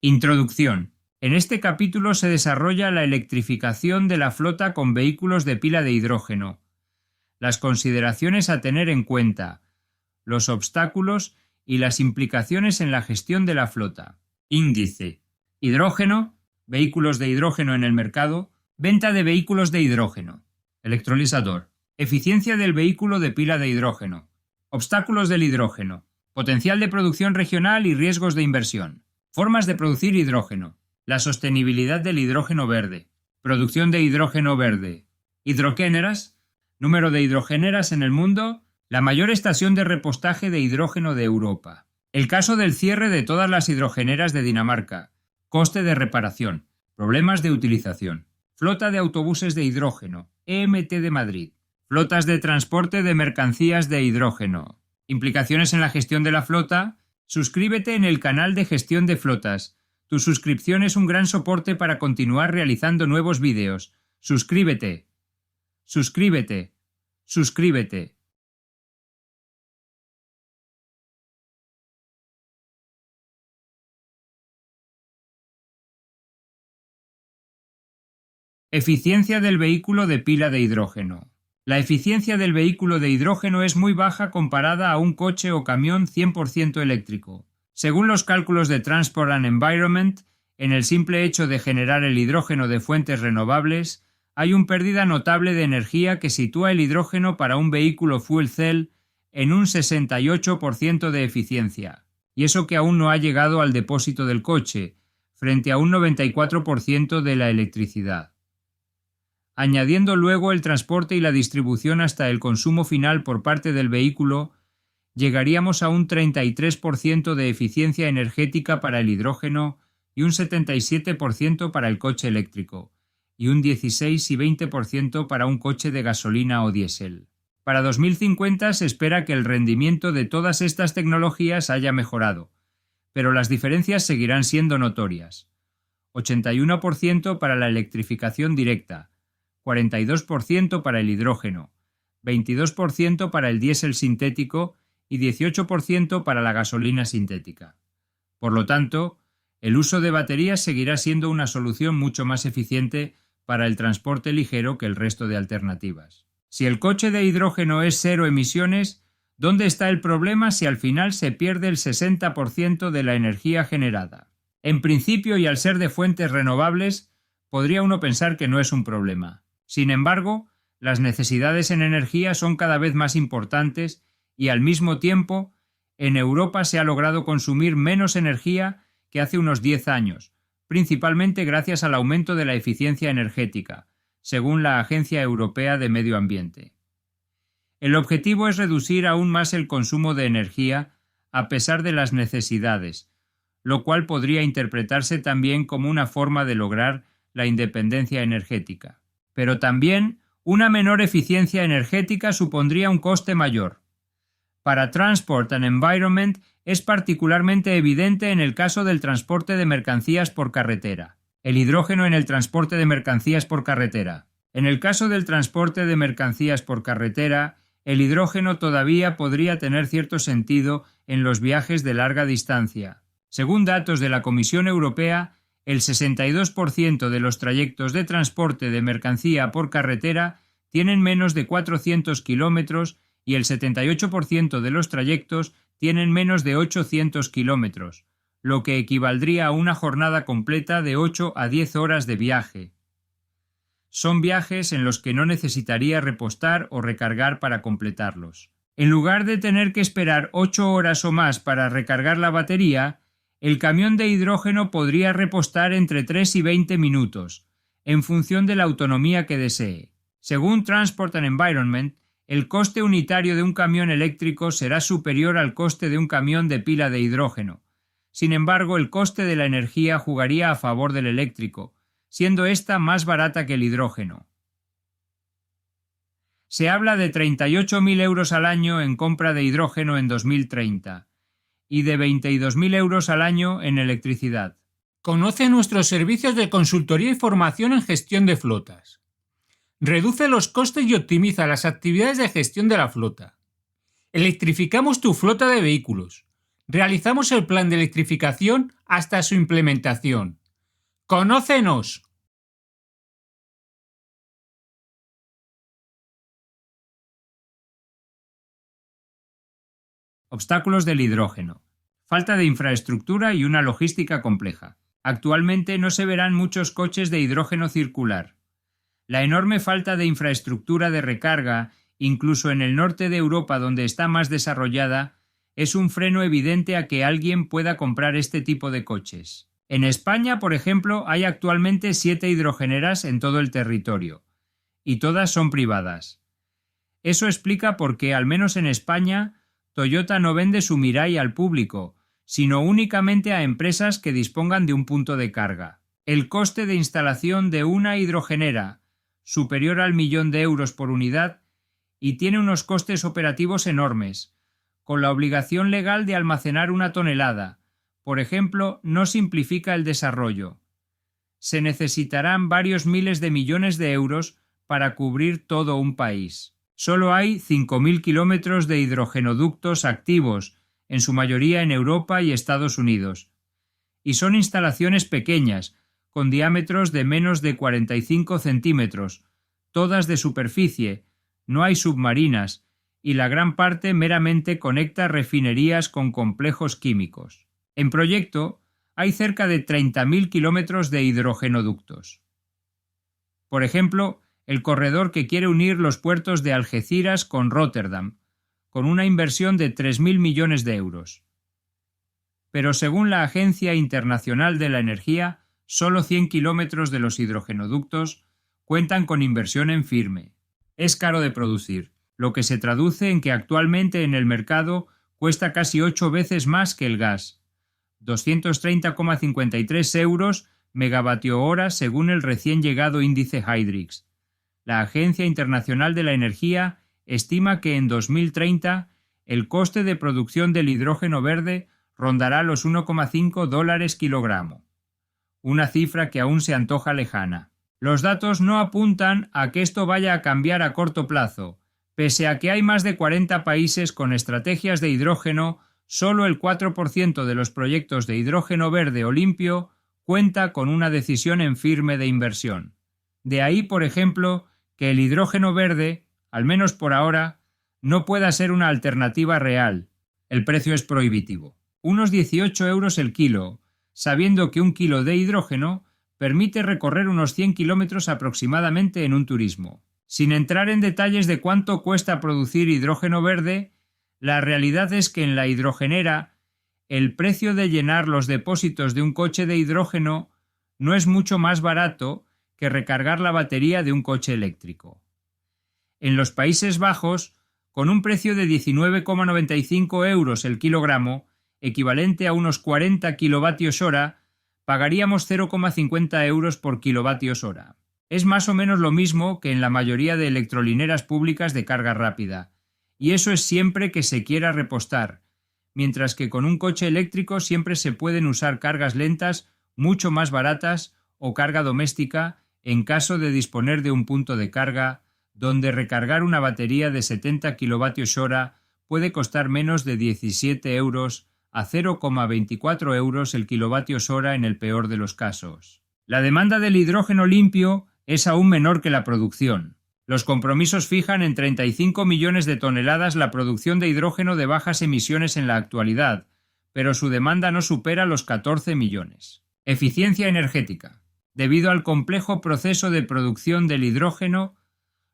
Introducción. En este capítulo se desarrolla la electrificación de la flota con vehículos de pila de hidrógeno, las consideraciones a tener en cuenta, los obstáculos y las implicaciones en la gestión de la flota. Índice. Hidrógeno, vehículos de hidrógeno en el mercado, venta de vehículos de hidrógeno. Electrolizador. Eficiencia del vehículo de pila de hidrógeno. Obstáculos del hidrógeno. Potencial de producción regional y riesgos de inversión. Formas de producir hidrógeno. La sostenibilidad del hidrógeno verde. Producción de hidrógeno verde. Hidrogeneras. Número de hidrogeneras en el mundo. La mayor estación de repostaje de hidrógeno de Europa. El caso del cierre de todas las hidrogeneras de Dinamarca. Coste de reparación. Problemas de utilización. Flota de autobuses de hidrógeno. EMT de Madrid. Flotas de transporte de mercancías de hidrógeno. Implicaciones en la gestión de la flota. Suscríbete en el canal de gestión de flotas. Tu suscripción es un gran soporte para continuar realizando nuevos vídeos. Suscríbete. Suscríbete. Suscríbete. Eficiencia del vehículo de pila de hidrógeno. La eficiencia del vehículo de hidrógeno es muy baja comparada a un coche o camión 100% eléctrico. Según los cálculos de Transport and Environment, en el simple hecho de generar el hidrógeno de fuentes renovables, hay una pérdida notable de energía que sitúa el hidrógeno para un vehículo fuel cell en un 68% de eficiencia, y eso que aún no ha llegado al depósito del coche, frente a un 94% de la electricidad. Añadiendo luego el transporte y la distribución hasta el consumo final por parte del vehículo, llegaríamos a un 33% de eficiencia energética para el hidrógeno y un 77% para el coche eléctrico, y un 16 y 20% para un coche de gasolina o diésel. Para 2050 se espera que el rendimiento de todas estas tecnologías haya mejorado, pero las diferencias seguirán siendo notorias. 81% para la electrificación directa, 42% para el hidrógeno, 22% para el diésel sintético y 18% para la gasolina sintética. Por lo tanto, el uso de baterías seguirá siendo una solución mucho más eficiente para el transporte ligero que el resto de alternativas. Si el coche de hidrógeno es cero emisiones, ¿dónde está el problema si al final se pierde el 60% de la energía generada? En principio, y al ser de fuentes renovables, podría uno pensar que no es un problema. Sin embargo, las necesidades en energía son cada vez más importantes y al mismo tiempo, en Europa se ha logrado consumir menos energía que hace unos 10 años, principalmente gracias al aumento de la eficiencia energética, según la Agencia Europea de Medio Ambiente. El objetivo es reducir aún más el consumo de energía a pesar de las necesidades, lo cual podría interpretarse también como una forma de lograr la independencia energética. Pero también una menor eficiencia energética supondría un coste mayor. Para Transport and Environment es particularmente evidente en el caso del transporte de mercancías por carretera. El hidrógeno en el transporte de mercancías por carretera. En el caso del transporte de mercancías por carretera, el hidrógeno todavía podría tener cierto sentido en los viajes de larga distancia. Según datos de la Comisión Europea, el 62% de los trayectos de transporte de mercancía por carretera tienen menos de 400 kilómetros y el 78% de los trayectos tienen menos de 800 kilómetros, lo que equivaldría a una jornada completa de 8 a 10 horas de viaje. Son viajes en los que no necesitaría repostar o recargar para completarlos. En lugar de tener que esperar 8 horas o más para recargar la batería, el camión de hidrógeno podría repostar entre 3 y 20 minutos, en función de la autonomía que desee. Según Transport and Environment, el coste unitario de un camión eléctrico será superior al coste de un camión de pila de hidrógeno. Sin embargo, el coste de la energía jugaría a favor del eléctrico, siendo ésta más barata que el hidrógeno. Se habla de 38.000 euros al año en compra de hidrógeno en 2030 y de 22.000 euros al año en electricidad. Conoce nuestros servicios de consultoría y formación en gestión de flotas. Reduce los costes y optimiza las actividades de gestión de la flota. Electrificamos tu flota de vehículos. Realizamos el plan de electrificación hasta su implementación. ¡Conócenos! Obstáculos del hidrógeno. Falta de infraestructura y una logística compleja. Actualmente no se verán muchos coches de hidrógeno circular. La enorme falta de infraestructura de recarga, incluso en el norte de Europa donde está más desarrollada, es un freno evidente a que alguien pueda comprar este tipo de coches. En España, por ejemplo, hay actualmente 7 hidrogeneras en todo el territorio, y todas son privadas. Eso explica por qué, al menos en España, Toyota no vende su Mirai al público, sino únicamente a empresas que dispongan de un punto de carga. El coste de instalación de una hidrogenera, superior al 1.000.000 de euros por unidad, y tiene unos costes operativos enormes, con la obligación legal de almacenar 1 tonelada. Por ejemplo, no simplifica el desarrollo. Se necesitarán varios miles de millones de euros para cubrir todo un país. Solo hay 5.000 kilómetros de hidrogenoductos activos, en su mayoría en Europa y Estados Unidos. Y son instalaciones pequeñas, con diámetros de menos de 45 centímetros, todas de superficie, no hay submarinas, y la gran parte meramente conecta refinerías con complejos químicos. En proyecto hay cerca de 30.000 kilómetros de hidrogenoductos. Por ejemplo, el corredor que quiere unir los puertos de Algeciras con Rotterdam, con una inversión de 3.000 millones de euros. Pero según la Agencia Internacional de la Energía, solo 100 kilómetros de los hidrogenoductos cuentan con inversión en firme. Es caro de producir, lo que se traduce en que actualmente en el mercado cuesta casi 8 veces más que el gas, 230,53 euros megavatio hora según el recién llegado índice Hydrix. La Agencia Internacional de la Energía estima que en 2030 el coste de producción del hidrógeno verde rondará los $1,5 kilogramo, una cifra que aún se antoja lejana. Los datos no apuntan a que esto vaya a cambiar a corto plazo. Pese a que hay más de 40 países con estrategias de hidrógeno, solo el 4% de los proyectos de hidrógeno verde o limpio cuenta con una decisión en firme de inversión. De ahí, por ejemplo, que el hidrógeno verde, al menos por ahora, no pueda ser una alternativa real. El precio es prohibitivo. Unos 18 euros el kilo, sabiendo que 1 kilo de hidrógeno permite recorrer unos 100 kilómetros aproximadamente en un turismo. Sin entrar en detalles de cuánto cuesta producir hidrógeno verde, la realidad es que en la hidrogenera el precio de llenar los depósitos de un coche de hidrógeno no es mucho más barato que recargar la batería de un coche eléctrico. En los Países Bajos, con un precio de 19,95 euros el kilogramo, equivalente a unos 40 kilovatios hora, pagaríamos 0,50 euros por kilovatios hora. Es más o menos lo mismo que en la mayoría de electrolineras públicas de carga rápida, y eso es siempre que se quiera repostar, mientras que con un coche eléctrico siempre se pueden usar cargas lentas mucho más baratas o carga doméstica en caso de disponer de un punto de carga donde recargar una batería de 70 kilovatios hora puede costar menos de 17 euros a 0,24 euros el kilovatios hora en el peor de los casos. La demanda del hidrógeno limpio es aún menor que la producción. Los compromisos fijan en 35 millones de toneladas la producción de hidrógeno de bajas emisiones en la actualidad, pero su demanda no supera los 14 millones. Eficiencia energética. Debido al complejo proceso de producción del hidrógeno,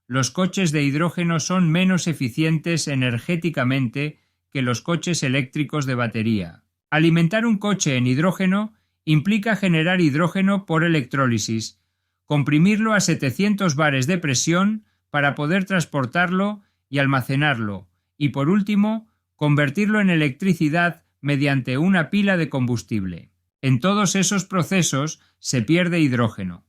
los coches de hidrógeno son menos eficientes energéticamente que los coches eléctricos de batería. Alimentar un coche en hidrógeno implica generar hidrógeno por electrólisis, comprimirlo a 700 bares de presión para poder transportarlo y almacenarlo, y por último, convertirlo en electricidad mediante una pila de combustible. En todos esos procesos se pierde hidrógeno.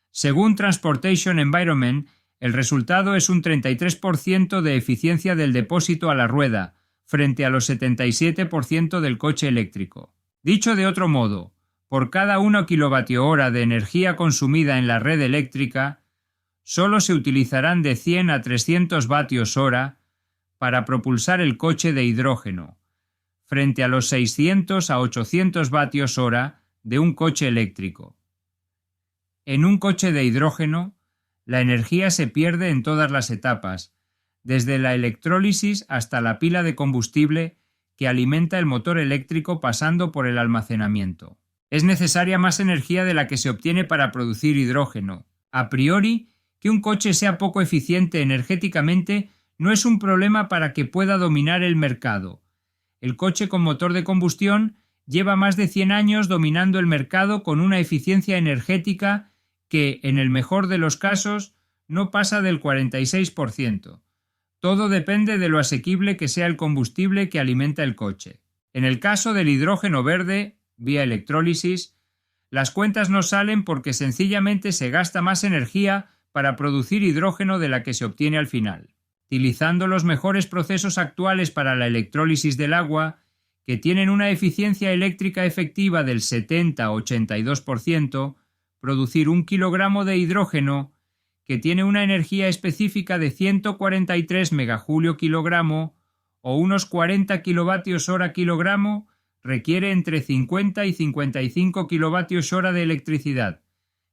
Según Transportation Environment, el resultado es un 33% de eficiencia del depósito a la rueda, frente a los 77% del coche eléctrico. Dicho de otro modo, por cada 1 kWh de energía consumida en la red eléctrica, solo se utilizarán de 100 a 300 vatios hora para propulsar el coche de hidrógeno, frente a los 600 a 800 vatios hora de un coche eléctrico. En un coche de hidrógeno, la energía se pierde en todas las etapas, desde la electrólisis hasta la pila de combustible que alimenta el motor eléctrico pasando por el almacenamiento. Es necesaria más energía de la que se obtiene para producir hidrógeno. A priori, que un coche sea poco eficiente energéticamente no es un problema para que pueda dominar el mercado. El coche con motor de combustión lleva más de 100 años dominando el mercado con una eficiencia energética que, en el mejor de los casos, no pasa del 46%. Todo depende de lo asequible que sea el combustible que alimenta el coche. En el caso del hidrógeno verde, vía electrólisis, las cuentas no salen porque sencillamente se gasta más energía para producir hidrógeno de la que se obtiene al final. Utilizando los mejores procesos actuales para la electrólisis del agua, que tienen una eficiencia eléctrica efectiva del 70-82%, producir 1 kilogramo de hidrógeno, que tiene una energía específica de 143 megajulio kilogramo o unos 40 kilovatios hora kilogramo, requiere entre 50 y 55 kilovatios hora de electricidad,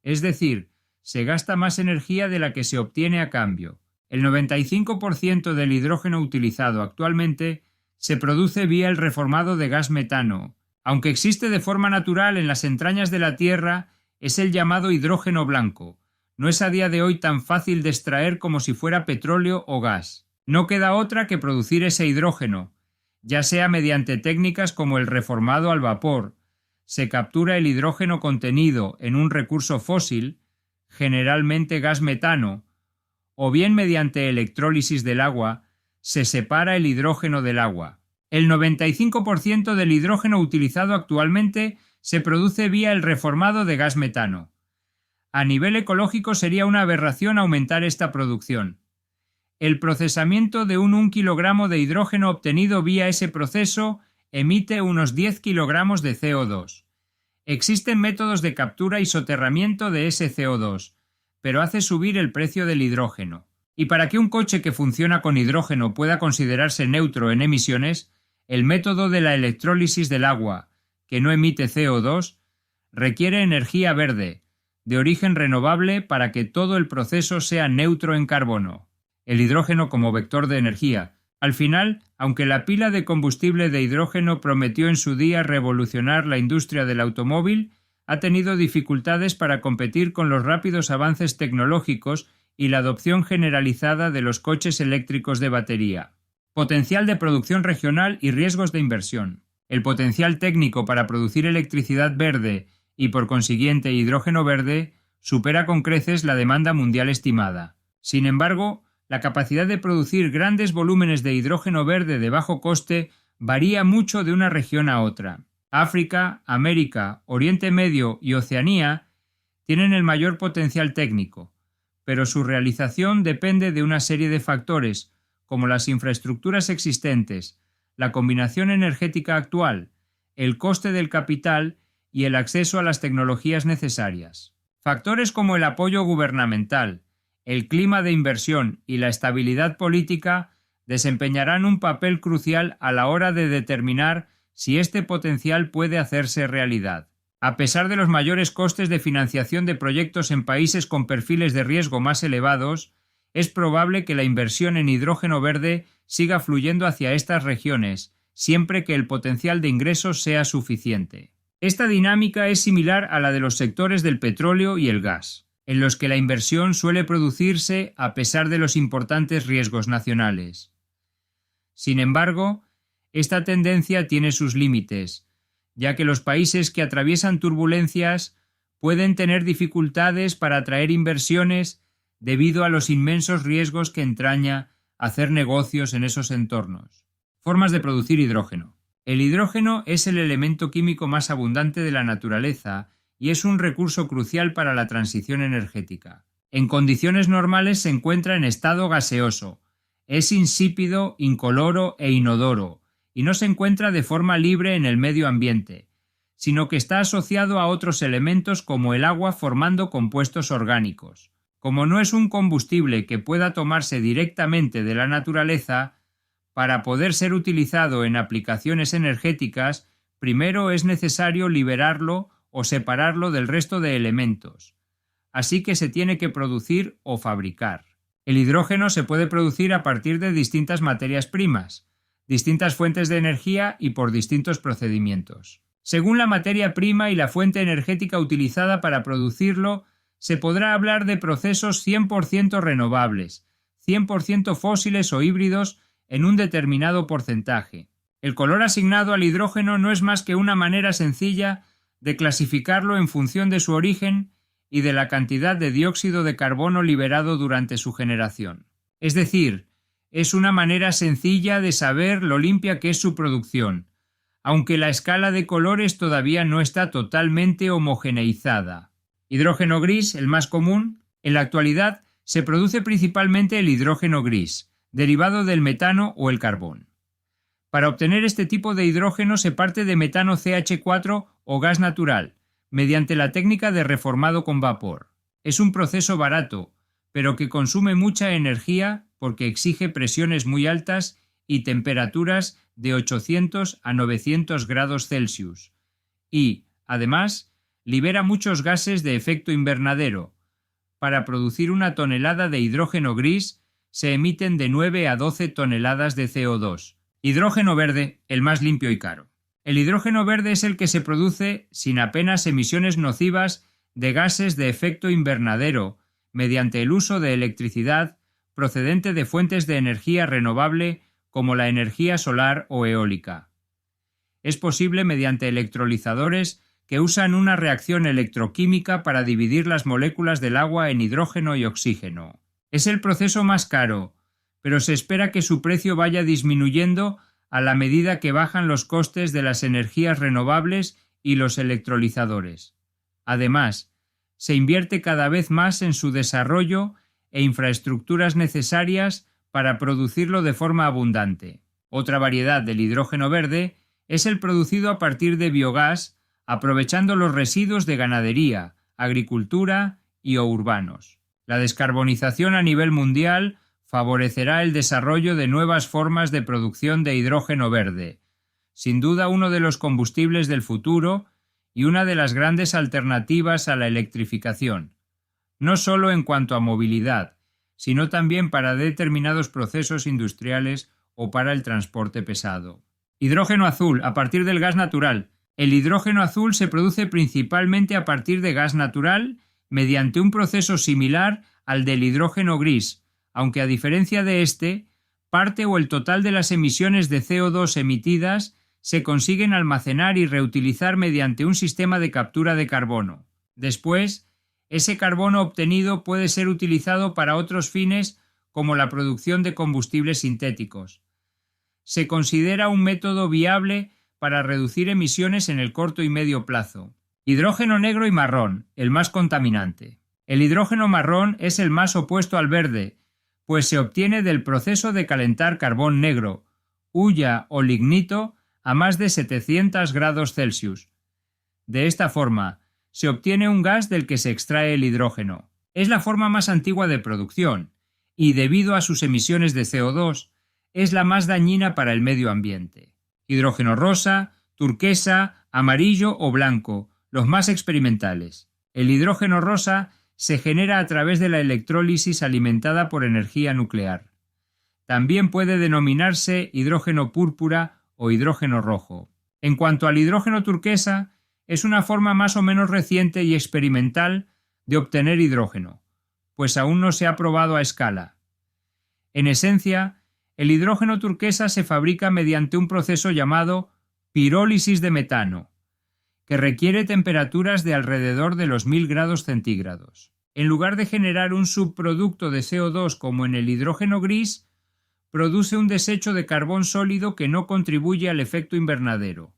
es decir, se gasta más energía de la que se obtiene a cambio. El 95% del hidrógeno utilizado actualmente se produce vía el reformado de gas metano. Aunque existe de forma natural en las entrañas de la Tierra, es el llamado hidrógeno blanco. No es a día de hoy tan fácil de extraer como si fuera petróleo o gas. No queda otra que producir ese hidrógeno, ya sea mediante técnicas como el reformado al vapor. Se captura el hidrógeno contenido en un recurso fósil, generalmente gas metano, o bien mediante electrólisis del agua, se separa el hidrógeno del agua. El 95% del hidrógeno utilizado actualmente se produce vía el reformado de gas metano. A nivel ecológico sería una aberración aumentar esta producción. El procesamiento de un 1 kilogramo de hidrógeno obtenido vía ese proceso emite unos 10 kilogramos de CO2. Existen métodos de captura y soterramiento de ese CO2, pero hace subir el precio del hidrógeno. Y para que un coche que funciona con hidrógeno pueda considerarse neutro en emisiones, el método de la electrólisis del agua, que no emite CO2, requiere energía verde, de origen renovable para que todo el proceso sea neutro en carbono. El hidrógeno como vector de energía. Al final, aunque la pila de combustible de hidrógeno prometió en su día revolucionar la industria del automóvil, ha tenido dificultades para competir con los rápidos avances tecnológicos y la adopción generalizada de los coches eléctricos de batería. Potencial de producción regional y riesgos de inversión. El potencial técnico para producir electricidad verde y, por consiguiente, hidrógeno verde supera con creces la demanda mundial estimada. Sin embargo, la capacidad de producir grandes volúmenes de hidrógeno verde de bajo coste varía mucho de una región a otra. África, América, Oriente Medio y Oceanía tienen el mayor potencial técnico, pero su realización depende de una serie de factores, como las infraestructuras existentes, la combinación energética actual, el coste del capital y el acceso a las tecnologías necesarias. Factores como el apoyo gubernamental, el clima de inversión y la estabilidad política desempeñarán un papel crucial a la hora de determinar si este potencial puede hacerse realidad. A pesar de los mayores costes de financiación de proyectos en países con perfiles de riesgo más elevados, es probable que la inversión en hidrógeno verde siga fluyendo hacia estas regiones, siempre que el potencial de ingresos sea suficiente. Esta dinámica es similar a la de los sectores del petróleo y el gas, en los que la inversión suele producirse a pesar de los importantes riesgos nacionales. Sin embargo, esta tendencia tiene sus límites, ya que los países que atraviesan turbulencias pueden tener dificultades para atraer inversiones debido a los inmensos riesgos que entraña hacer negocios en esos entornos. Formas de producir hidrógeno. El hidrógeno es el elemento químico más abundante de la naturaleza y es un recurso crucial para la transición energética. En condiciones normales se encuentra en estado gaseoso, es insípido, incoloro e inodoro, y no se encuentra de forma libre en el medio ambiente, sino que está asociado a otros elementos como el agua formando compuestos orgánicos. Como no es un combustible que pueda tomarse directamente de la naturaleza, Para poder ser utilizado en aplicaciones energéticas, primero es necesario liberarlo o separarlo del resto de elementos. Así que se tiene que producir o fabricar. El hidrógeno se puede producir a partir de distintas materias primas, distintas fuentes de energía y por distintos procedimientos. Según la materia prima y la fuente energética utilizada para producirlo, se podrá hablar de procesos 100% renovables, 100% fósiles o híbridos en un determinado porcentaje. El color asignado al hidrógeno no es más que una manera sencilla de clasificarlo en función de su origen y de la cantidad de dióxido de carbono liberado durante su generación. Es decir, es una manera sencilla de saber lo limpia que es su producción, aunque la escala de colores todavía no está totalmente homogeneizada. Hidrógeno gris, el más común. En la actualidad se produce principalmente el hidrógeno gris, derivado del metano o el carbón. Para obtener este tipo de hidrógeno se parte de metano CH4 o gas natural, mediante la técnica de reformado con vapor. Es un proceso barato, pero que consume mucha energía porque exige presiones muy altas y temperaturas de 800 a 900 grados Celsius. Y, además, libera muchos gases de efecto invernadero. Para producir una tonelada de hidrógeno gris se emiten de 9 a 12 toneladas de CO2. Hidrógeno verde, el más limpio y caro. El hidrógeno verde es el que se produce sin apenas emisiones nocivas de gases de efecto invernadero, mediante el uso de electricidad procedente de fuentes de energía renovable como la energía solar o eólica. Es posible mediante electrolizadores que usan una reacción electroquímica para dividir las moléculas del agua en hidrógeno y oxígeno. Es el proceso más caro, pero se espera que su precio vaya disminuyendo a la medida que bajan los costes de las energías renovables y los electrolizadores. Además, se invierte cada vez más en su desarrollo e infraestructuras necesarias para producirlo de forma abundante. Otra variedad del hidrógeno verde es el producido a partir de biogás, aprovechando los residuos de ganadería, agricultura y o urbanos. La descarbonización a nivel mundial favorecerá el desarrollo de nuevas formas de producción de hidrógeno verde, sin duda uno de los combustibles del futuro y una de las grandes alternativas a la electrificación, no solo en cuanto a movilidad, sino también para determinados procesos industriales o para el transporte pesado. Hidrógeno azul, a partir del gas natural. El hidrógeno azul se produce principalmente a partir de gas natural mediante un proceso similar al del hidrógeno gris, aunque a diferencia de este, parte o el total de las emisiones de CO2 emitidas se consiguen almacenar y reutilizar mediante un sistema de captura de carbono. Después, ese carbono obtenido puede ser utilizado para otros fines como la producción de combustibles sintéticos. Se considera un método viable para reducir emisiones en el corto y medio plazo. Hidrógeno negro y marrón, el más contaminante. El hidrógeno marrón es el más opuesto al verde, pues se obtiene del proceso de calentar carbón negro, hulla o lignito a más de 700 grados Celsius. De esta forma, se obtiene un gas del que se extrae el hidrógeno. Es la forma más antigua de producción, y debido a sus emisiones de CO2, es la más dañina para el medio ambiente. Hidrógeno rosa, turquesa, amarillo o blanco, los más experimentales. El hidrógeno rosa se genera a través de la electrólisis alimentada por energía nuclear. También puede denominarse hidrógeno púrpura o hidrógeno rojo. En cuanto al hidrógeno turquesa, es una forma más o menos reciente y experimental de obtener hidrógeno, pues aún no se ha probado a escala. En esencia, el hidrógeno turquesa se fabrica mediante un proceso llamado pirólisis de metano, que requiere temperaturas de alrededor de los 1000 grados centígrados. En lugar de generar un subproducto de CO2 como en el hidrógeno gris, produce un desecho de carbón sólido que no contribuye al efecto invernadero.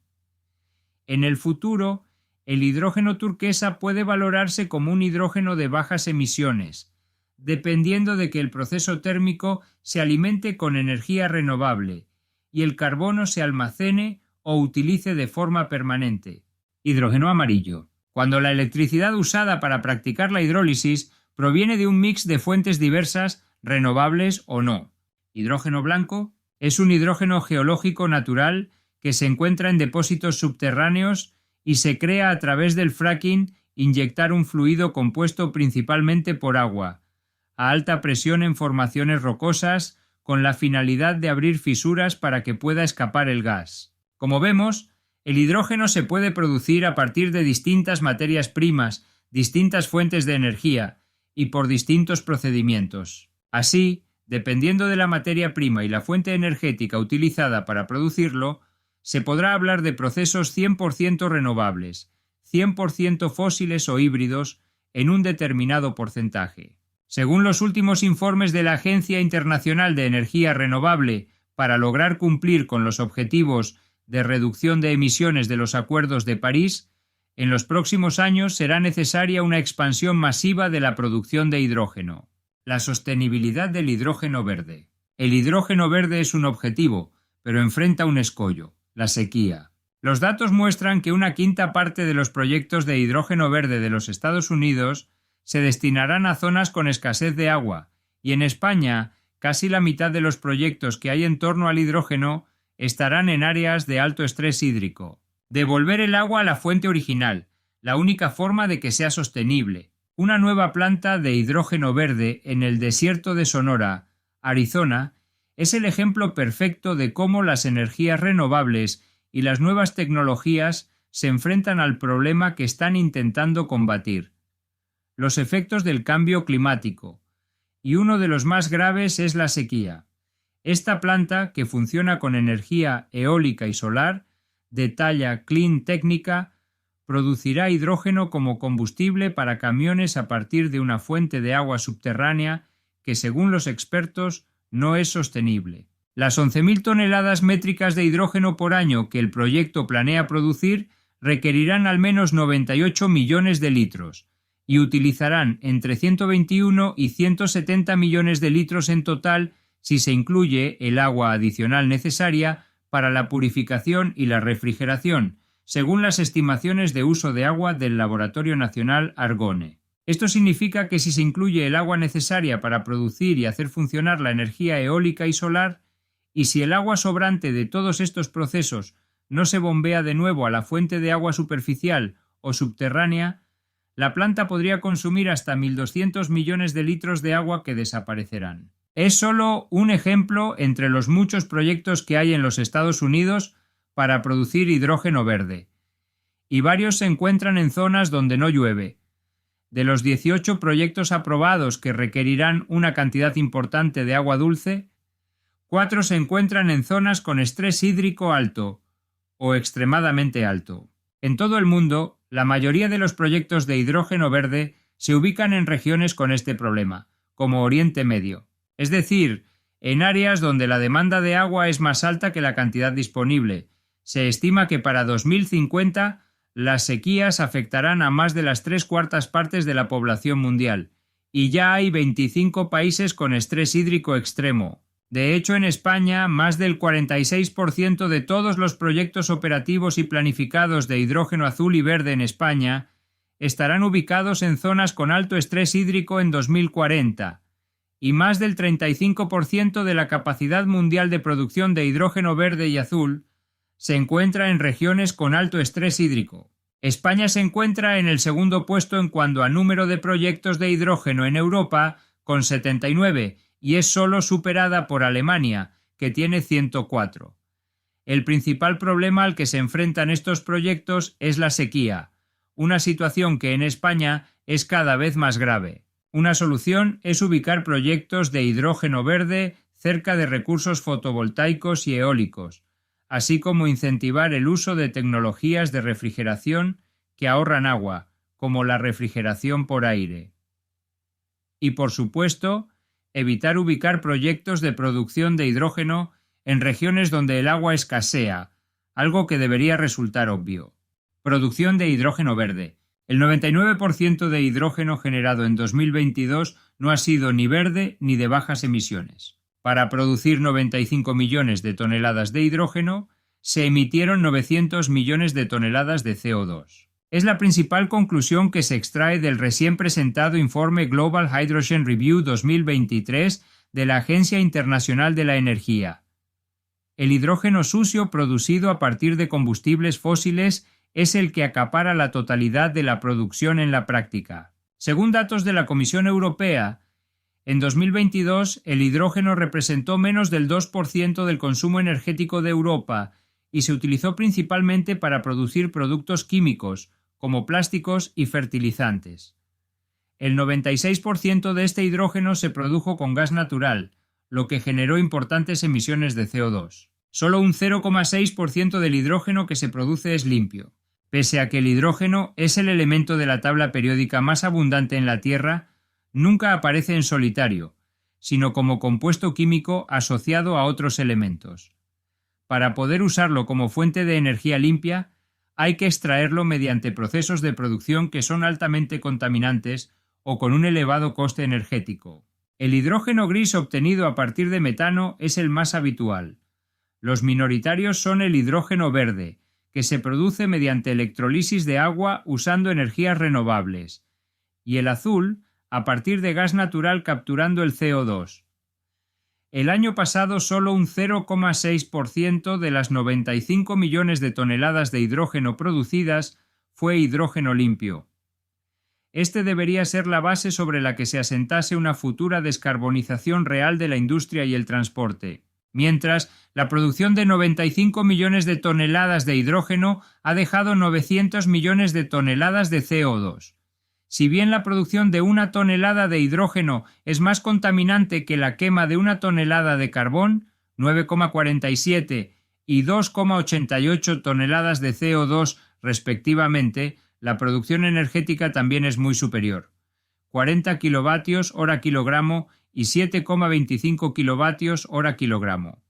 En el futuro, el hidrógeno turquesa puede valorarse como un hidrógeno de bajas emisiones, dependiendo de que el proceso térmico se alimente con energía renovable y el carbono se almacene o utilice de forma permanente. Hidrógeno amarillo. Cuando la electricidad usada para practicar la hidrólisis proviene de un mix de fuentes diversas, renovables o no. Hidrógeno blanco. Es un hidrógeno geológico natural que se encuentra en depósitos subterráneos y se crea a través del fracking, inyectar un fluido compuesto principalmente por agua, a alta presión en formaciones rocosas, con la finalidad de abrir fisuras para que pueda escapar el gas. Como vemos, el hidrógeno se puede producir a partir de distintas materias primas, distintas fuentes de energía y por distintos procedimientos. Así, dependiendo de la materia prima y la fuente energética utilizada para producirlo, se podrá hablar de procesos 100% renovables, 100% fósiles o híbridos en un determinado porcentaje. Según los últimos informes de la Agencia Internacional de Energía Renovable, para lograr cumplir con los objetivos de reducción de emisiones de los Acuerdos de París, en los próximos años será necesaria una expansión masiva de la producción de hidrógeno. La sostenibilidad del hidrógeno verde. El hidrógeno verde es un objetivo, pero enfrenta un escollo, la sequía. Los datos muestran que una quinta parte de los proyectos de hidrógeno verde de los Estados Unidos se destinarán a zonas con escasez de agua, y en España casi la mitad de los proyectos que hay en torno al hidrógeno estarán en áreas de alto estrés hídrico. Devolver el agua a la fuente original, la única forma de que sea sostenible. Una nueva planta de hidrógeno verde en el desierto de Sonora, Arizona, es el ejemplo perfecto de cómo las energías renovables y las nuevas tecnologías se enfrentan al problema que están intentando combatir: los efectos del cambio climático, y uno de los más graves es la sequía. Esta planta, que funciona con energía eólica y solar, de talla clean técnica, producirá hidrógeno como combustible para camiones a partir de una fuente de agua subterránea que, según los expertos, no es sostenible. Las 11.000 toneladas métricas de hidrógeno por año que el proyecto planea producir requerirán al menos 98 millones de litros, y utilizarán entre 121 y 170 millones de litros en total si se incluye el agua adicional necesaria para la purificación y la refrigeración, según las estimaciones de uso de agua del Laboratorio Nacional Argonne. Esto significa que si se incluye el agua necesaria para producir y hacer funcionar la energía eólica y solar, y si el agua sobrante de todos estos procesos no se bombea de nuevo a la fuente de agua superficial o subterránea, la planta podría consumir hasta 1.200 millones de litros de agua que desaparecerán. Es solo un ejemplo entre los muchos proyectos que hay en los Estados Unidos para producir hidrógeno verde, y varios se encuentran en zonas donde no llueve. De los 18 proyectos aprobados que requerirán una cantidad importante de agua dulce, 4 se encuentran en zonas con estrés hídrico alto o extremadamente alto. En todo el mundo, la mayoría de los proyectos de hidrógeno verde se ubican en regiones con este problema, como Oriente Medio, es decir, en áreas donde la demanda de agua es más alta que la cantidad disponible. Se estima que para 2050 las sequías afectarán a más de las 3/4 partes de la población mundial, y ya hay 25 países con estrés hídrico extremo. De hecho, en España, más del 46% de todos los proyectos operativos y planificados de hidrógeno azul y verde en España estarán ubicados en zonas con alto estrés hídrico en 2040, y más del 35% de la capacidad mundial de producción de hidrógeno verde y azul se encuentra en regiones con alto estrés hídrico. España se encuentra en el segundo puesto en cuanto a número de proyectos de hidrógeno en Europa, con 79, y es solo superada por Alemania, que tiene 104. El principal problema al que se enfrentan estos proyectos es la sequía, una situación que en España es cada vez más grave. Una solución es ubicar proyectos de hidrógeno verde cerca de recursos fotovoltaicos y eólicos, así como incentivar el uso de tecnologías de refrigeración que ahorran agua, como la refrigeración por aire. Y, por supuesto, evitar ubicar proyectos de producción de hidrógeno en regiones donde el agua escasea, algo que debería resultar obvio. Producción de hidrógeno verde. El 99% de hidrógeno generado en 2022 no ha sido ni verde ni de bajas emisiones. Para producir 95 millones de toneladas de hidrógeno, se emitieron 900 millones de toneladas de CO2. Es la principal conclusión que se extrae del recién presentado informe Global Hydrogen Review 2023 de la Agencia Internacional de la Energía. El hidrógeno sucio producido a partir de combustibles fósiles es el que acapara la totalidad de la producción en la práctica. Según datos de la Comisión Europea, en 2022 el hidrógeno representó menos del 2% del consumo energético de Europa y se utilizó principalmente para producir productos químicos, como plásticos y fertilizantes. El 96% de este hidrógeno se produjo con gas natural, lo que generó importantes emisiones de CO2. Solo un 0,6% del hidrógeno que se produce es limpio. Pese a que el hidrógeno es el elemento de la tabla periódica más abundante en la Tierra, nunca aparece en solitario, sino como compuesto químico asociado a otros elementos. Para poder usarlo como fuente de energía limpia, hay que extraerlo mediante procesos de producción que son altamente contaminantes o con un elevado coste energético. El hidrógeno gris obtenido a partir de metano es el más habitual. Los minoritarios son el hidrógeno verde, que se produce mediante electrolisis de agua usando energías renovables, y el azul, a partir de gas natural capturando el CO2. El año pasado solo un 0,6% de las 95 millones de toneladas de hidrógeno producidas fue hidrógeno limpio. Este debería ser la base sobre la que se asentase una futura descarbonización real de la industria y el transporte. Mientras, la producción de 95 millones de toneladas de hidrógeno ha dejado 900 millones de toneladas de CO2. Si bien la producción de 1 tonelada de hidrógeno es más contaminante que la quema de 1 tonelada de carbón, 9,47 y 2,88 toneladas de CO2 respectivamente, la producción energética también es muy superior. 40 kilovatios hora kilogramo y 7,25 kilovatios hora kilogramo.